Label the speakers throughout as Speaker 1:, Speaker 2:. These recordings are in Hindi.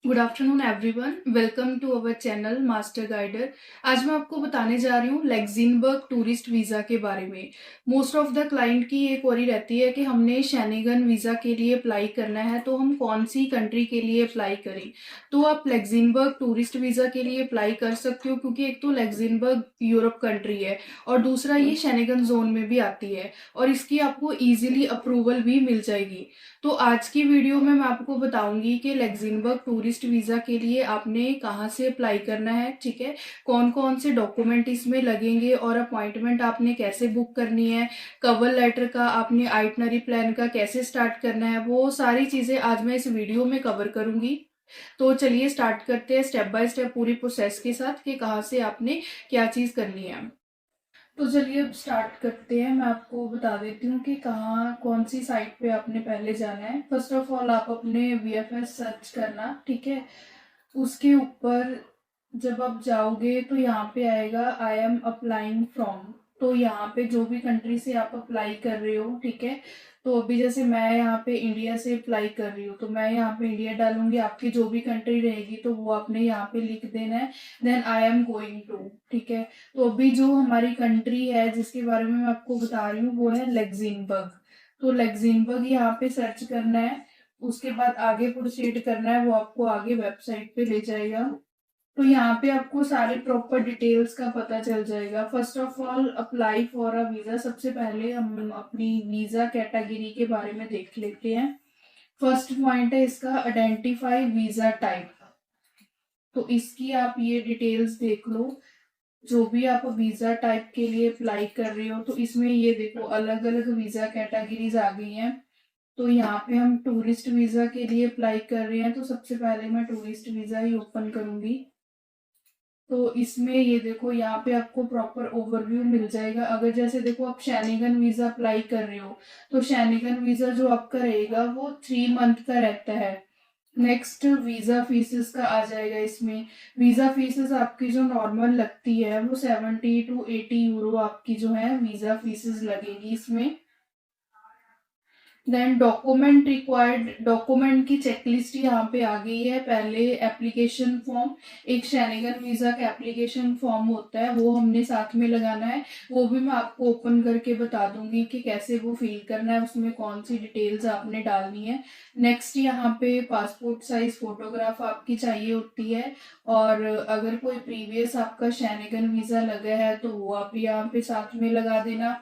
Speaker 1: Good afternoon everyone, welcome to our channel master guider. आज मैं आपको बताने जा रही हूँ लग्जमबर्ग टूरिस्ट वीज़ा के बारे में। मोस्ट ऑफ द क्लाइंट की ये क्वेरी रहती है कि हमने शेनेगन वीज़ा के लिए अप्लाई करना है, तो हम कौन सी कंट्री के लिए अप्लाई करें। तो आप लग्जमबर्ग टूरिस्ट वीज़ा के लिए अप्लाई कर सकते हो, क्योंकि एक तो लग्जमबर्ग यूरोप कंट्री है और दूसरा ये शेनेगन जोन में भी आती है और इसकी आपको ईजिली अप्रूवल भी मिल जाएगी। तो आज की वीडियो में मैं आपको बताऊंगी कि लग्जमबर्ग टूरिस्ट वीज़ा के लिए आपने कहाँ से अप्लाई करना है, ठीक है, कौन कौन से डॉक्यूमेंट इसमें लगेंगे और अपॉइंटमेंट आपने कैसे बुक करनी है, कवर लेटर का आपने आइटनरी प्लान का कैसे स्टार्ट करना है, वो सारी चीज़ें आज मैं इस वीडियो में कवर करूंगी। तो चलिए स्टार्ट करते हैं स्टेप बाय स्टेप पूरी प्रोसेस के साथ कि कहाँ से आपने क्या चीज़ करनी है। तो चलिए अब स्टार्ट करते हैं। मैं आपको बता देती हूँ कि कहाँ कौन सी साइट पे आपने पहले जाना है। फर्स्ट ऑफ ऑल आप अपने वीएफएस सर्च करना, ठीक है। उसके ऊपर जब आप जाओगे तो यहाँ पे आएगा आई एम अप्लाइंग फ्रॉम। तो यहाँ पे जो भी कंट्री से आप अप्लाई कर रहे हो, ठीक है। तो अभी जैसे मैं यहाँ पे इंडिया से अप्लाई कर रही हूँ, तो मैं यहाँ पे इंडिया डालूंगी। आपकी जो भी कंट्री रहेगी तो वो आपने यहाँ पे लिख देना है, then I am going to, ठीक है। तो अभी जो हमारी कंट्री है जिसके बारे में मैं आपको बता रही हूँ वो है लग्जमबर्ग। तो लग्जमबर्ग यहाँ पे सर्च करना है, उसके बाद आगे प्रोसीड करना है, वो आपको आगे वेबसाइट पे ले जाएगा। तो यहाँ पे आपको सारे प्रॉपर डिटेल्स का पता चल जाएगा। First of all apply for a visa, सबसे पहले हम अपनी वीजा कैटेगरी के बारे में देख लेते हैं। फर्स्ट पॉइंट है इसका आइडेंटिफाई वीजा टाइप। तो इसकी आप ये डिटेल्स देख लो। जो भी आप वीजा टाइप के लिए अप्लाई कर रहे हो, तो इसमें ये देखो अलग अलग वीजा कैटेगरीज आ गई हैं। तो यहाँ पे हम टूरिस्ट वीजा के लिए अप्लाई कर रहे हैं, तो सबसे पहले मैं टूरिस्ट वीजा ही ओपन करूंगी। तो इसमें ये देखो यहाँ पे आपको प्रॉपर ओवरव्यू मिल जाएगा। अगर जैसे देखो आप शेनेगन वीजा अप्लाई कर रहे हो, तो शेनेगन वीजा जो आपका रहेगा वो 3 मंथ का रहता है। नेक्स्ट वीजा फीसेस का आ जाएगा इसमें। वीजा फीसेस आपकी जो नॉर्मल लगती है वो 70 to 80 यूरो आपकी जो है वीजा फीसेस लगेगी इसमें। देन डॉक्यूमेंट रिक्वायर्ड, डॉक्यूमेंट की चेकलिस्ट यहाँ पे आ गई है। पहले एप्लीकेशन फॉर्म, एक शेनेगन वीजा का एप्लीकेशन फॉर्म होता है, वो हमने साथ में लगाना है। वो भी मैं आपको ओपन करके बता दूंगी कि कैसे वो फिल करना है, उसमें कौन सी डिटेल्स आपने डालनी है। नेक्स्ट यहाँ पे पासपोर्ट साइज फोटोग्राफ आपकी चाहिए होती है। और अगर कोई प्रीवियस आपका शेनेगन वीजा लगा है तो वो आप यहाँ पे साथ में लगा देना।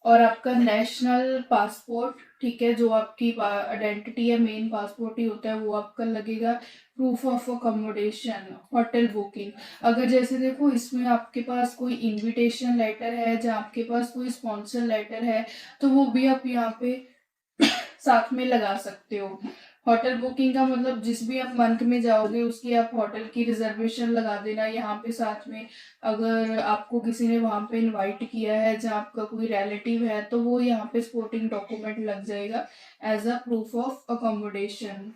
Speaker 1: और आपका नेशनल पासपोर्ट, ठीक है, जो आपकी आइडेंटिटी है, मेन पासपोर्ट ही होता है, वो आपका लगेगा। Proof of accommodation, hotel booking. अगर जैसे देखो इसमें आपके पास कोई इनविटेशन लेटर है, जहाँ आपके पास कोई स्पॉन्सर लेटर है, तो वो भी आप यहाँ पे साथ में लगा सकते हो। होटल बुकिंग का मतलब जिस भी आप मंथ में जाओगे उसकी आप होटल की रिजर्वेशन लगा देना यहाँ पे साथ में। अगर आपको किसी ने वहां पे इनवाइट किया है जहाँ आपका कोई रिलेटिव है, तो वो यहाँ पे सपोर्टिंग डॉक्यूमेंट लग जाएगा as a proof of accommodation.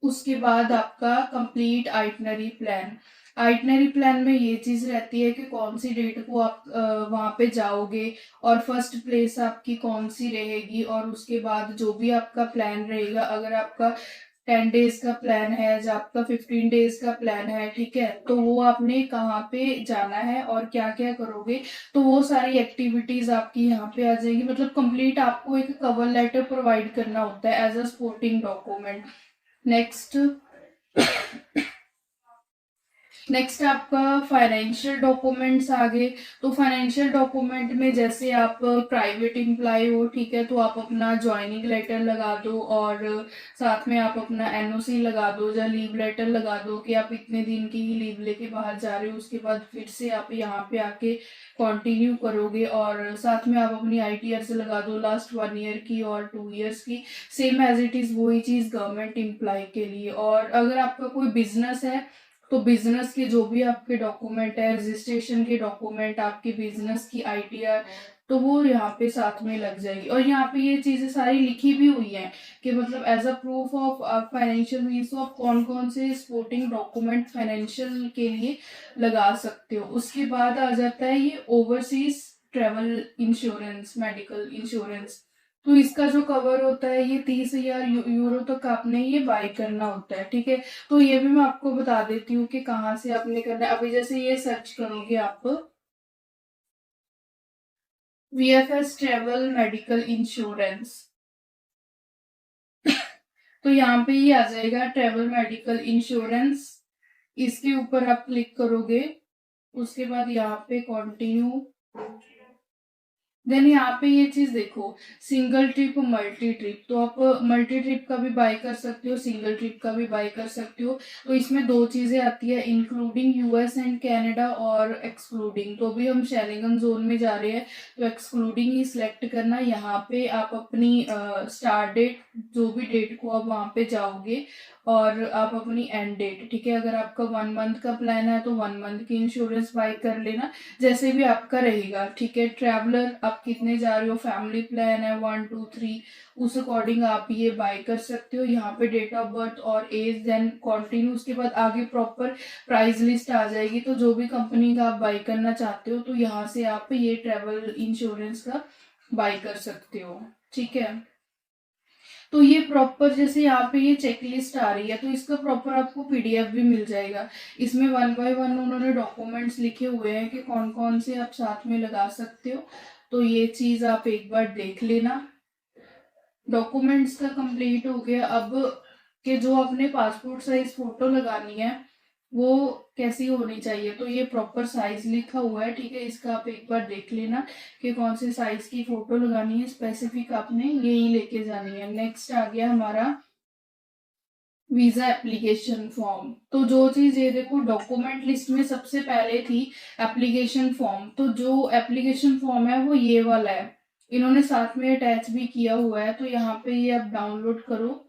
Speaker 1: उसके बाद आपका complete itinerary plan. Itinerary plan में ये चीज रहती है कि कौन सी डेट को आप वहां पे जाओगे और फर्स्ट प्लेस आपकी कौन सी रहेगी, और उसके बाद जो भी आपका प्लान रहेगा। अगर आपका 10 डेज का प्लान है या आपका 15 डेज का प्लान है, ठीक है, तो वो आपने कहाँ पे जाना है और क्या क्या करोगे, तो वो सारी एक्टिविटीज आपकी यहाँ पे आ जाएगी। मतलब कंप्लीट आपको एक कवर लेटर प्रोवाइड करना होता है as a supporting document. Next next आपका फाइनेंशियल डॉक्यूमेंट्स आ गए। तो फाइनेंशियल डॉक्यूमेंट में जैसे आप प्राइवेट एम्प्लॉय हो, ठीक है, तो आप अपना ज्वाइनिंग लेटर लगा दो और साथ में आप अपना एनओसी लगा दो या लीव लेटर लगा दो कि आप इतने दिन की ही लीव लेके बाहर जा रहे हो। उसके बाद फिर से आप यहाँ पे आके कंटिन्यू करोगे, और साथ में आप अपनी आईटीआर से लगा दो लास्ट 1 ईयर की और 2 ईयर्स की। सेम एज इट इज वही चीज गवर्नमेंट एम्प्लॉय के लिए। और अगर आपका कोई बिजनेस है तो बिजनेस के जो भी आपके डॉक्यूमेंट है, रजिस्ट्रेशन के डॉक्यूमेंट, आपकी बिजनेस की आईटीआर, तो वो यहाँ पे साथ में लग जाएगी। और यहाँ पे ये चीजें सारी लिखी भी हुई हैं कि मतलब as a proof of financial means of कौन कौन से सपोर्टिंग डॉक्यूमेंट फाइनेंशियल के लिए लगा सकते हो। उसके बाद आ जाता है ये overseas travel insurance, medical insurance. तो इसका जो कवर होता है ये 30,000 यूरो तक आपने ये बाय करना होता है, ठीक है। तो ये भी मैं आपको बता देती हूँ कि कहाँ से आपने करना है। अभी जैसे ये सर्च करोगे आप, VFS ट्रेवल मेडिकल इंश्योरेंस, तो यहाँ पे ये आ जाएगा ट्रेवल मेडिकल इंश्योरेंस। इसके ऊपर आप क्लिक करोगे, उसके बाद यहाँ पे कंटिन्यू, देन यहाँ पे ये चीज देखो, सिंगल ट्रिप मल्टी ट्रिप, तो आप मल्टी ट्रिप का भी बाय कर सकते हो, सिंगल ट्रिप का भी बाय कर सकते हो। तो इसमें दो चीजें आती है, इंक्लूडिंग यूएस एंड कनाडा और एक्सक्लूडिंग। तो अभी हम शेंगन जोन में जा रहे हैं, तो एक्सक्लूडिंग ही सिलेक्ट करना। यहाँ पे आप अपनी स्टार्ट डेट, जो भी डेट को आप वहां पे जाओगे, और आप अपनी एंड डेट, ठीक है। अगर आपका 1 मंथ का प्लान है तो 1 मंथ की इंश्योरेंस बाय कर लेना, जैसे भी आपका रहेगा, ठीक है। ट्रैवलर आप कितने जा रहे हो, फैमिली प्लान है 1 2 3, उस अकॉर्डिंग आप ये बाय कर सकते हो। यहाँ पे डेट ऑफ बर्थ और एज, देन कंटिन्यू, उसके बाद आगे प्रॉपर प्राइस लिस्ट आ जाएगी। तो जो भी कंपनी का आप बाय करना चाहते हो, तो यहाँ से आप ये ट्रैवल इंश्योरेंस का बाय कर सकते हो, ठीक है। तो ये प्रॉपर, जैसे यहाँ पे ये चेकलिस्ट आ रही है, तो इसका प्रॉपर आपको पीडीएफ भी मिल जाएगा। इसमें 1 बाय 1 उन्होंने डॉक्यूमेंट्स लिखे हुए हैं कि कौन कौन से आप साथ में लगा सकते हो। तो ये चीज आप एक बार देख लेना। डॉक्यूमेंट्स का कंप्लीट हो गया। अब के जो अपने पासपोर्ट साइज फोटो लगानी है, वो कैसी होनी चाहिए, तो ये प्रॉपर साइज लिखा हुआ है, ठीक है। इसका आप एक बार देख लेना कि कौन से साइज की फोटो लगानी है, स्पेसिफिक आपने यही लेके जानी है। नेक्स्ट आ गया हमारा वीजा एप्लीकेशन फॉर्म। तो जो चीज ये देखो, डॉक्यूमेंट लिस्ट में सबसे पहले थी एप्लीकेशन फॉर्म, तो जो एप्लीकेशन फॉर्म है वो ये वाला है, इन्होंने साथ में अटैच भी किया हुआ है। तो यहाँ पे ये आप डाउनलोड करो,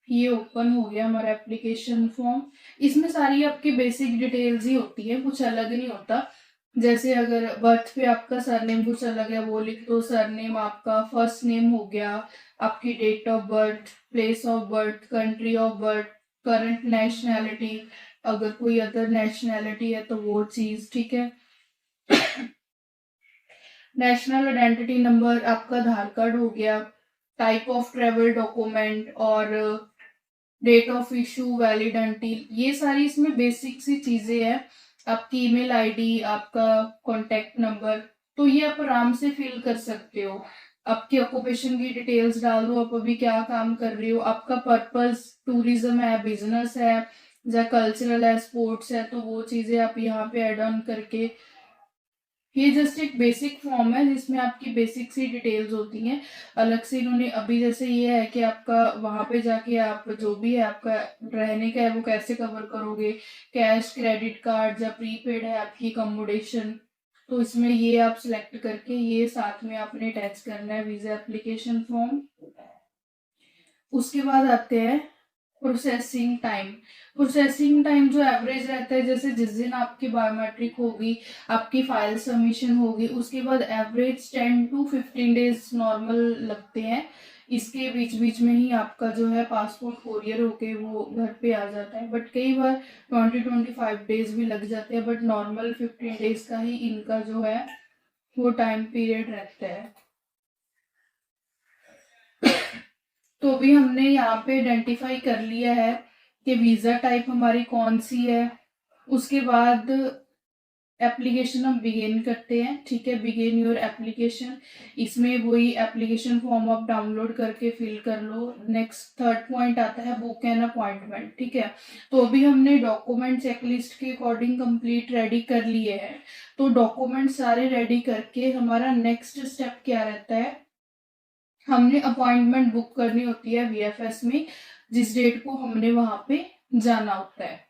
Speaker 1: ये ओपन हो गया हमारा एप्लीकेशन फॉर्म। इसमें सारी आपकी बेसिक डिटेल्स ही होती है, कुछ अलग नहीं होता। जैसे अगर बर्थ पे आपका सरनेम कुछ अलग है वो लिख दो, सरनेम आपका, फर्स्ट नेम हो गया, आपकी date of birth, place of birth, country of birth, current nationality, अगर कोई अदर नेशनैलिटी है तो वो चीज, ठीक है। नेशनल आइडेंटिटी नंबर, आपका आधार कार्ड हो गया, टाइप ऑफ ट्रेवल डॉक्यूमेंट, और date of issue, valid until, ये सारी इसमें बेसिक सी चीजें हैं। आपकी ईमेल आईडी, आपका कॉन्टेक्ट नंबर, तो ये आप आराम से फिल कर सकते हो। आपकी ऑक्यूपेशन की डिटेल्स डाल दो, आप अभी क्या काम कर रहे हो, आपका पर्पस टूरिज्म है, बिजनेस है, या कल्चरल है, स्पोर्ट्स है, तो वो चीजें आप यहाँ पे ऐड ऑन करके, ये जस्ट एक बेसिक फॉर्म है जिसमें आपकी बेसिक सी डिटेल्स होती हैं। अलग से इन्होंने अभी जैसे ये है कि आपका वहां पे जाके आप जो भी है आपका रहने का है वो कैसे कवर करोगे, कैश, क्रेडिट कार्ड, या प्रीपेड है आपकी अकोमोडेशन, तो इसमें ये आप सिलेक्ट करके ये साथ में आपने अटैच करना है वीजा एप्लीकेशन फॉर्म। उसके बाद आते हैं प्रोसेसिंग टाइम। प्रोसेसिंग टाइम जो एवरेज रहता है, जैसे जिस दिन आपकी बायोमेट्रिक होगी, आपकी फाइल सबमिशन होगी, उसके बाद एवरेज 10 to 15 डेज नॉर्मल लगते हैं। इसके बीच बीच में ही आपका जो है पासपोर्ट कोरियर होके वो घर पे आ जाता है, बट कई बार 20-25 डेज भी लग जाते हैं, बट नॉर्मल 15 डेज का ही इनका जो है वो टाइम पीरियड रहता है। तो भी हमने यहाँ पे आइडेंटिफाई कर लिया है कि वीजा टाइप हमारी कौन सी है। उसके बाद एप्लीकेशन हम बिगिन करते हैं, ठीक है। बिगिन योर एप्लीकेशन, इसमें वही एप्लीकेशन फॉर्म आप डाउनलोड करके फिल कर लो। नेक्स्ट थर्ड पॉइंट आता है बुक एन अपॉइंटमेंट, ठीक है। तो अभी हमने डॉक्यूमेंट चेकलिस्ट के अकॉर्डिंग कंप्लीट रेडी कर लिए हैं। तो डॉक्यूमेंट सारे रेडी करके हमारा नेक्स्ट स्टेप क्या रहता है, हमने अपॉइंटमेंट बुक करनी होती है वीएफएस में, जिस डेट को हमने वहां पे जाना होता है।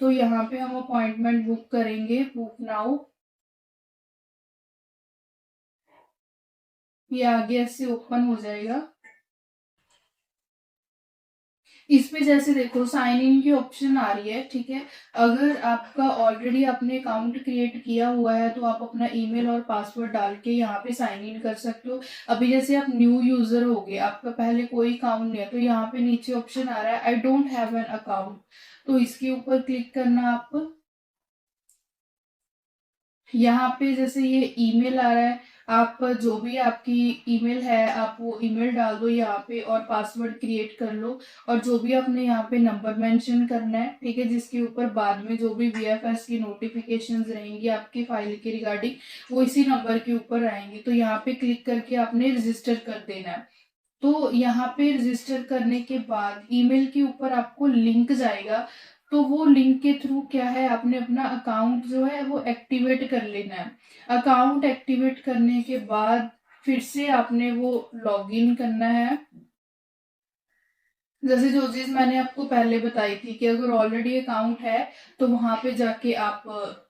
Speaker 1: तो यहाँ पे हम अपॉइंटमेंट बुक करेंगे, बुक नाउ, ये आगे ऐसे ओपन हो जाएगा। इस पे जैसे देखो साइन इन की ऑप्शन आ रही है, ठीक है। अगर आपका ऑलरेडी आपने अकाउंट क्रिएट किया हुआ है तो आप अपना ईमेल और पासवर्ड डाल के यहाँ पे साइन इन कर सकते हो। अभी जैसे आप न्यू यूजर हो गए, आपका पहले कोई अकाउंट नहीं है, तो यहाँ पे नीचे ऑप्शन आ रहा है I don't have an account, तो इसके ऊपर क्लिक करना आप। यहाँ पे जैसे ये ईमेल आ रहा है, आप जो भी आपकी ईमेल है आप वो ईमेल डाल दो यहाँ पे और पासवर्ड क्रिएट कर लो। और जो भी आपने यहाँ पे नंबर मेंशन करना है, ठीक है, जिसके ऊपर बाद में जो भी वीएफएस की नोटिफिकेशंस रहेंगी आपकी फाइल के रिगार्डिंग, वो इसी नंबर के ऊपर आएंगी। तो यहाँ पे क्लिक करके आपने रजिस्टर कर देना है। तो यहाँ पे रजिस्टर करने के बाद ईमेल के ऊपर आपको लिंक जाएगा। तो वो लिंक के थ्रू क्या है, आपने अपना अकाउंट जो है वो एक्टिवेट कर लेना है। अकाउंट एक्टिवेट करने के बाद फिर से आपने वो लॉगिन करना है। जैसे जो चीज मैंने आपको पहले बताई थी कि अगर ऑलरेडी अकाउंट है तो वहां पे जाके आप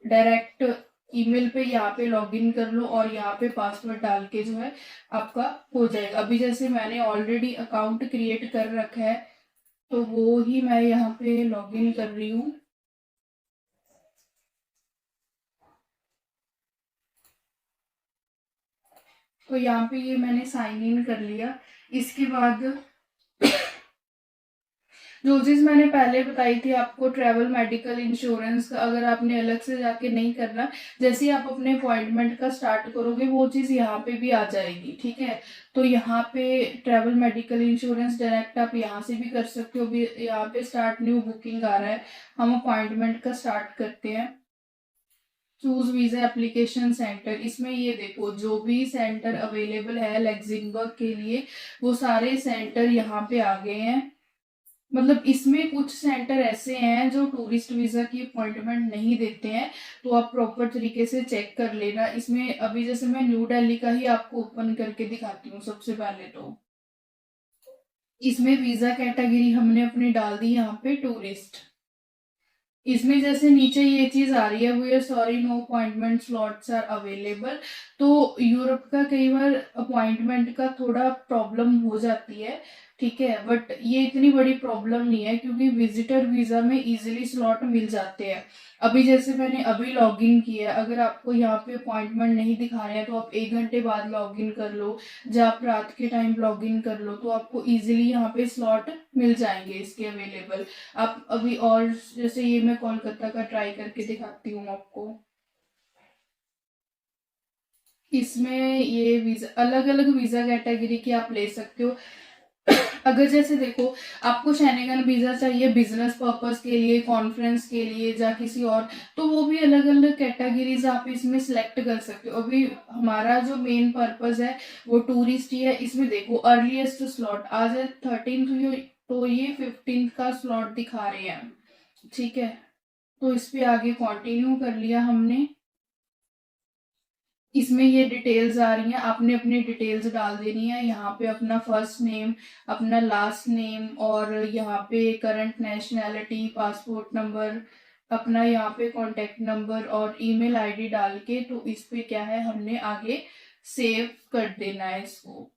Speaker 1: डायरेक्ट ईमेल पे यहाँ पे लॉगिन कर लो और यहाँ पे पासवर्ड डाल के जो है आपका हो जाएगा। अभी जैसे मैंने ऑलरेडी अकाउंट क्रिएट कर रखा है तो वो ही मैं यहाँ पे लॉगिन कर रही हूँ। तो यहाँ पे ये मैंने साइन इन कर लिया। इसके बाद जो चीज मैंने पहले बताई थी आपको, ट्रैवल मेडिकल इंश्योरेंस का अगर आपने अलग से जाके नहीं करना, जैसे ही आप अपने अपॉइंटमेंट का स्टार्ट करोगे वो चीज यहाँ पे भी आ जाएगी, ठीक है। तो यहाँ पे ट्रैवल मेडिकल इंश्योरेंस डायरेक्ट आप यहाँ से भी कर सकते हो। भी यहाँ पे स्टार्ट न्यू बुकिंग आ रहा है, हम अपॉइंटमेंट का स्टार्ट करते हैं। चूज वीजा एप्लीकेशन सेंटर, इसमें ये देखो जो भी सेंटर अवेलेबल है लग्जमबर्ग के लिए वो सारे सेंटर यहाँ पे आ गए हैं। मतलब इसमें कुछ सेंटर ऐसे हैं जो टूरिस्ट वीजा की अपॉइंटमेंट नहीं देते हैं, तो आप प्रॉपर तरीके से चेक कर लेना। इसमें अभी जैसे मैं न्यू दिल्ली का ही आपको ओपन करके दिखाती हूँ। सबसे पहले तो इसमें वीजा कैटेगरी हमने अपनी डाल दी यहाँ पे टूरिस्ट। इसमें जैसे नीचे ये चीज आ रही है, we are sorry no appointment slots are available. तो यूरोप का कई बार अपॉइंटमेंट का थोड़ा प्रॉब्लम हो जाती है, ठीक है, बट ये इतनी बड़ी प्रॉब्लम नहीं है क्योंकि विजिटर वीजा में इजीली स्लॉट मिल जाते हैं। अभी जैसे मैंने अभी लॉगिन किया है, अगर आपको यहाँ पे अपॉइंटमेंट नहीं दिखा रहे हैं तो आप 1 घंटे बाद लॉगिन कर लो, जब आप रात के टाइम लॉगिन कर लो तो आपको इजीली यहाँ पे स्लॉट मिल जाएंगे इसके अवेलेबल। आप अभी और जैसे ये मैं कोलकाता का ट्राई करके दिखाती हूँ आपको। इसमें ये वीजा अलग अलग वीजा कैटेगरी की आप ले सकते हो। अगर जैसे देखो आपको शेनेगन वीजा चाहिए बिजनेस पर्पस के लिए, कॉन्फ्रेंस के लिए या किसी और, तो वो भी अलग अलग कैटेगरीज आप इसमें सिलेक्ट कर सकते हो। अभी हमारा जो मेन पर्पस है वो टूरिस्ट ही है। इसमें देखो अर्लीस्ट स्लॉट आज है 13th, तो ये 15th का स्लॉट दिखा रहे हैं, ठीक है। तो इस पे आगे कंटिन्यू कर लिया हमने। इसमें ये डिटेल्स आ रही हैं, आपने अपनी डिटेल्स डाल देनी है यहाँ पे, अपना फर्स्ट नेम, अपना लास्ट नेम, और यहाँ पे करंट नेशनैलिटी, पासपोर्ट नंबर, अपना यहाँ पे कॉन्टेक्ट नंबर और ईमेल आईडी डाल के तो इस पे क्या है हमने आगे सेव कर देना है इसको।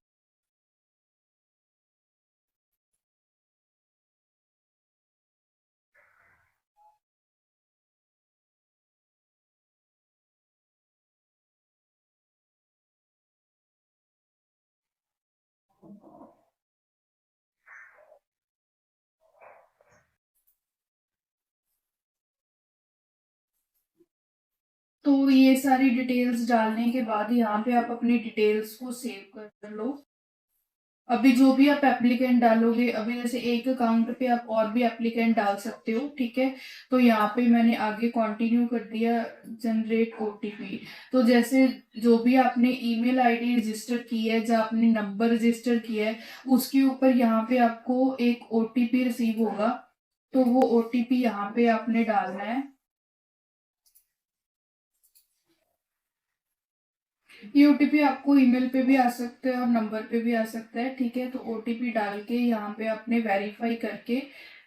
Speaker 1: तो ये सारी डिटेल्स डालने के बाद यहाँ पे आप अपनी डिटेल्स को सेव कर लो। अभी जो भी आप एप्लीकेंट डालोगे, अभी जैसे एक अकाउंट पे आप और भी एप्लीकेंट डाल सकते हो, ठीक है। तो यहाँ पे मैंने आगे कंटिन्यू कर दिया जनरेट ओटीपी। तो जैसे जो भी आपने ईमेल आईडी रजिस्टर की है, जो आपने नंबर रजिस्टर किया है, उसके ऊपर यहाँ पे आपको एक ओटीपी रिसीव होगा। तो वो ओटीपी यहाँ पे आपने डालना है। ये ओटीपी आपको ईमेल पे भी आ सकता है और नंबर पे भी आ सकता है, ठीक है। तो ओटीपी डाल के यहाँ पे आपने वेरीफाई करके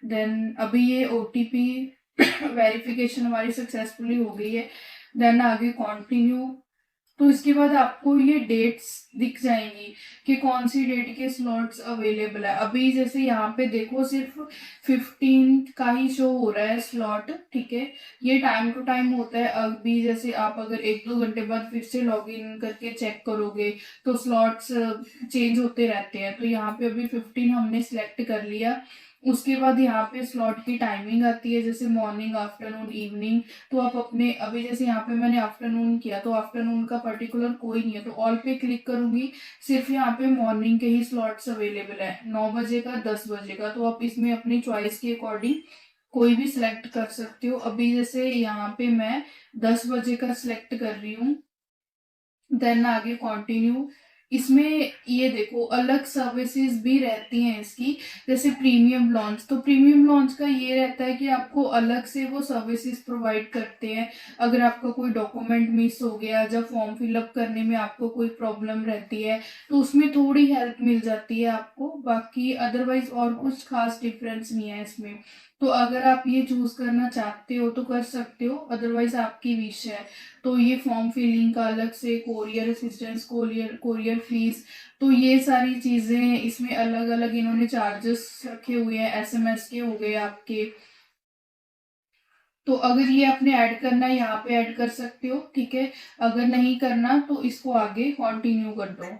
Speaker 1: देन अभी ये ओटीपी वेरिफिकेशन हमारी सक्सेसफुली हो गई है। देन आगे कंटिन्यू। तो इसके बाद आपको ये डेट्स दिख जाएंगी कि कौन सी डेट के स्लॉट्स अवेलेबल है। अभी जैसे यहाँ पे देखो सिर्फ 15 का ही शो हो रहा है स्लॉट, ठीक है। ये टाइम टू टाइम होता है। अभी जैसे आप अगर 1-2 घंटे बाद फिर से लॉग इन करके चेक करोगे तो स्लॉट्स चेंज होते रहते हैं। तो यहाँ पे अभी 15 हमने सिलेक्ट कर लिया। उसके बाद यहाँ पे स्लॉट की टाइमिंग आती है, जैसे मॉर्निंग, आफ्टरनून, इवनिंग। तो आप अपने अभी जैसे यहाँ पे मैंने आफ्टरनून किया, तो आफ्टरनून का पर्टिकुलर कोई नहीं है, तो ऑल पे क्लिक करूंगी। सिर्फ यहाँ पे मॉर्निंग के ही स्लॉट्स अवेलेबल है, 9 बजे का, 10 बजे का। तो आप इसमें अपनी चॉइस के अकॉर्डिंग कोई भी सिलेक्ट कर सकते हो। अभी जैसे यहाँ पे मैं 10 बजे का सिलेक्ट कर रही हूँ, देन आगे कंटिन्यू। इसमें ये देखो अलग सर्विसेज भी रहती हैं इसकी, जैसे प्रीमियम लॉन्च। तो प्रीमियम लॉन्च का ये रहता है कि आपको अलग से वो सर्विसेज प्रोवाइड करते हैं। अगर आपका कोई डॉक्यूमेंट मिस हो गया, जब फॉर्म फिलअप करने में आपको कोई प्रॉब्लम रहती है, तो उसमें थोड़ी हेल्प मिल जाती है आपको। बाकी अदरवाइज और कुछ खास डिफरेंस नहीं है इसमें। तो अगर आप ये चूज करना चाहते हो तो कर सकते हो, अदरवाइज आपकी विश है। तो ये फॉर्म फिलिंग का अलग से, कोरियर असिस्टेंस, कोरियर फीस, तो ये सारी चीजें इसमें अलग अलग इन्होंने चार्जेस रखे हुए हैं। एसएमएस के हो गए आपके। तो अगर ये आपने ऐड करना है, यहाँ पे ऐड कर सकते हो, ठीक है। अगर नहीं करना तो इसको आगे कंटिन्यू कर दो।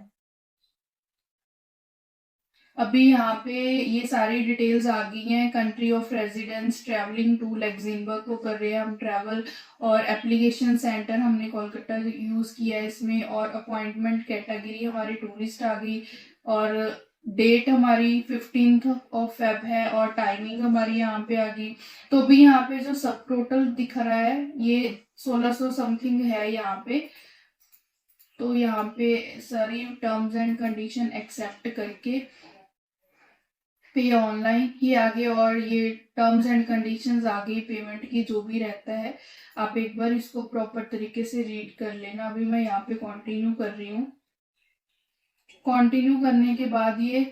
Speaker 1: अभी यहाँ पे ये सारी डिटेल्स आ गई हैं। Country of residence, travelling to Luxembourg को कर रहे हैं हम ट्रैवल, और एप्लीकेशन सेंटर हमने कोलकाता यूज किया है इसमें, और अपॉइंटमेंट कैटेगरी हमारी टूरिस्ट आ गई, और डेट हमारी 15 ऑफ फेब है, और टाइमिंग हमारी यहाँ पे आ गई। तो अभी यहाँ पे जो सब टोटल दिख रहा है ये 1600 समथिंग है यहाँ पे। तो यहाँ पे सारी टर्म्स एंड कंडीशन एक्सेप्ट करके पे ऑनलाइन ही आगे, और ये टर्म्स एंड कंडीशंस आगे पेमेंट की जो भी रहता है, आप एक बार इसको प्रॉपर तरीके से रीड कर लेना। अभी मैं यहाँ पे कंटिन्यू कर रही हूँ। कंटिन्यू करने के बाद ये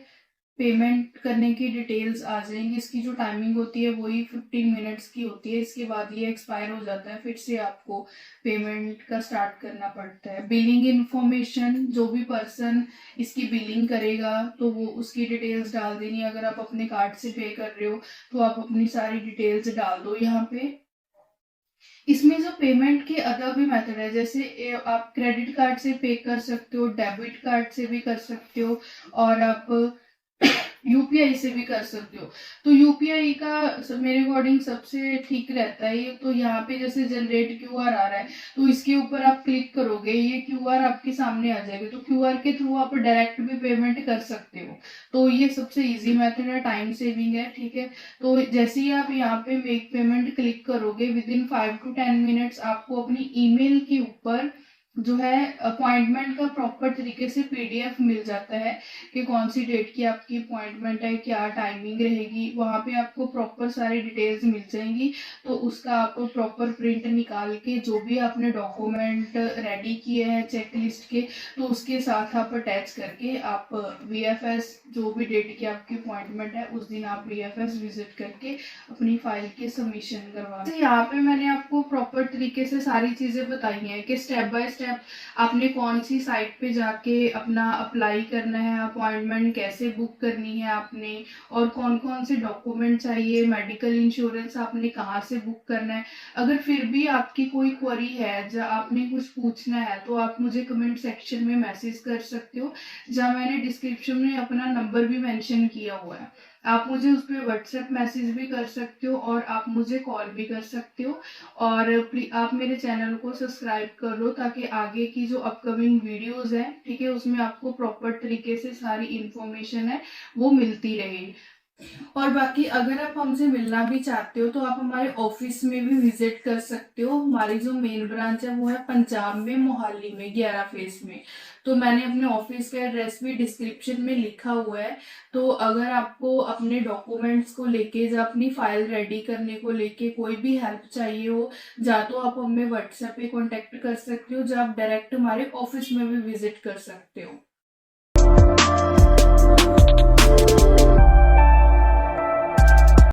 Speaker 1: पेमेंट करने की डिटेल्स आ जाएंगी। इसकी जो टाइमिंग होती है वही 15 मिनट्स की होती है। इसके बाद ये एक्सपायर हो जाता है, फिर से आपको पेमेंट का स्टार्ट करना पड़ता है। बिलिंग इन्फॉर्मेशन, जो भी पर्सन इसकी बिलिंग करेगा तो वो उसकी डिटेल्स डाल देनी। अगर आप अपने कार्ड से पे कर रहे हो तो आप अपनी सारी डिटेल्स डाल दो यहाँ पे। इसमें जो पेमेंट के अदर भी मेथड है, जैसे आप क्रेडिट कार्ड से पे कर सकते हो, डेबिट कार्ड से भी कर सकते हो, और आप यूपीआई से भी कर सकते हो। तो यूपीआई का मेरे अकॉर्डिंग सबसे ठीक रहता है ये। तो यहाँ पे जैसे जनरेट क्यूआर आ रहा है, तो इसके ऊपर आप क्लिक करोगे, ये क्यूआर आपके सामने आ जाएगा। तो क्यूआर के थ्रू आप डायरेक्ट भी पेमेंट कर सकते हो। तो ये सबसे इजी मेथड है, टाइम सेविंग है, ठीक है। तो जैसे ही आप यहाँ पे मेक पेमेंट क्लिक करोगे, विद इन 5 to 10 मिनट्स आपको अपनी ईमेल के ऊपर जो है अपॉइंटमेंट का प्रॉपर तरीके से पीडीएफ मिल जाता है कि कौन सी डेट की आपकी अपॉइंटमेंट है, क्या टाइमिंग रहेगी। वहां पे आपको प्रॉपर सारी डिटेल्स मिल जाएंगी। तो उसका आप प्रॉपर प्रिंट निकाल के, जो भी आपने डॉक्यूमेंट रेडी किए हैं चेक लिस्ट के, तो उसके साथ आप अटैच करके आप वीएफएस, जो भी डेट की आपकी अपॉइंटमेंट है उस दिन आप वीएफएस विजिट करके अपनी फाइल की सबमिशन करवा। तो यहाँ पे मैंने आपको प्रॉपर तरीके से सारी चीजें बताई हैं कि स्टेप बाय स्टेप आपने कौन सी साइट पे जाके अपना अप्लाई करना है, अपॉइंटमेंट कैसे बुक करनी है आपने, और कौन कौन से डॉक्यूमेंट चाहिए, मेडिकल इंश्योरेंस आपने कहाँ से बुक करना है। अगर फिर भी आपकी कोई क्वेरी है, जहाँ आपने कुछ पूछना है, तो आप मुझे कमेंट सेक्शन में मैसेज कर सकते हो, जहाँ मैंने डिस्क्रिप्शन में अपना नंबर भी मेंशन किया हुआ है। आप मुझे उस पर व्हाट्सएप मैसेज भी कर सकते हो, और आप मुझे कॉल भी कर सकते हो। और आप मेरे चैनल को सब्सक्राइब कर लो, ताकि आगे की जो अपकमिंग वीडियोस है, ठीक है, उसमें आपको प्रॉपर तरीके से सारी इंफॉर्मेशन है वो मिलती रहेगी। और बाकी अगर आप हमसे मिलना भी चाहते हो तो आप हमारे ऑफिस में भी विजिट कर सकते हो। हमारी जो मेन ब्रांच है वो है पंजाब में, मोहाली में, 11 फेज में। तो मैंने अपने ऑफिस का एड्रेस भी डिस्क्रिप्शन में लिखा हुआ है। तो अगर आपको अपने डॉक्यूमेंट्स को लेके, या अपनी फाइल रेडी करने को लेके कोई भी हेल्प चाहिए हो, या तो आप हमें व्हाट्सएप पे कॉन्टेक्ट कर सकते हो, या आप डायरेक्ट हमारे ऑफिस में भी विजिट कर सकते हो।